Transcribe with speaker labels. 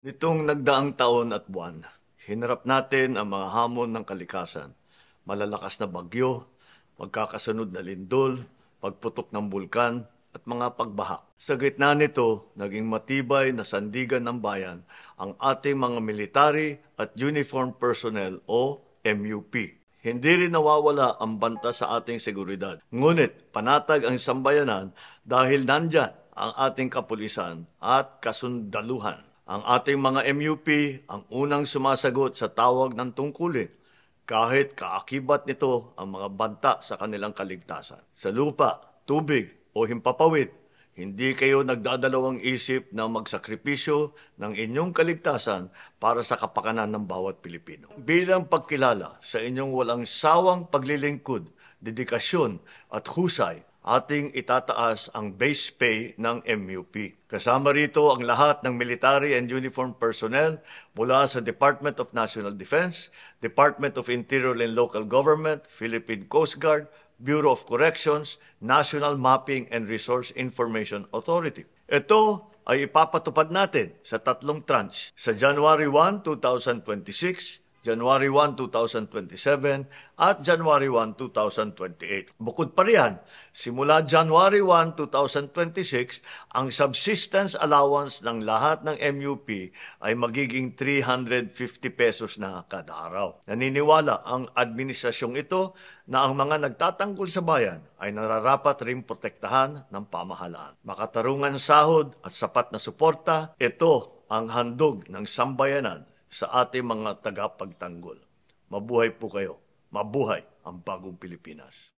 Speaker 1: Nitong nagdaang taon at buwan, hinarap natin ang mga hamon ng kalikasan. Malalakas na bagyo, magkakasunod na lindol, pagputok ng bulkan, at mga pagbaha. Sa gitna nito, naging matibay na sandigan ng bayan ang ating mga military at uniformed personnel o MUP. Hindi rin nawawala ang banta sa ating seguridad. Ngunit panatag ang sambayanan dahil nandyan ang ating kapulisan at kasundaluhan. Ang ating mga MUP ang unang sumasagot sa tawag ng tungkulin kahit kaakibat nito ang mga banta sa kanilang kaligtasan. Sa lupa, tubig o himpapawid, hindi kayo nagdadalawang isip na magsakripisyo ng inyong kaligtasan para sa kapakanan ng bawat Pilipino. Bilang pagkilala sa inyong walang sawang paglilingkod, dedikasyon at husay, ating itataas ang base pay ng MUP. Kasama rito ang lahat ng military and uniformed personnel mula sa Department of National Defense, Department of Interior and Local Government, Philippine Coast Guard, Bureau of Corrections, National Mapping and Resource Information Authority. Ito ay ipapatupad natin sa tatlong tranche sa January 1, 2026, January 1, 2027 at January 1, 2028. Bukod pa riyan, simula January 1, 2026, ang subsistence allowance ng lahat ng MUP ay magiging 350 pesos na kada araw. Naniniwala ang administrasyong ito na ang mga nagtatanggol sa bayan ay nararapat ring protektahan ng pamahalaan. Makatarungan sahod at sapat na suporta, ito ang handog ng sambayanan sa ating mga tagapagtanggol. Mabuhay po kayo. Mabuhay ang bagong Pilipinas.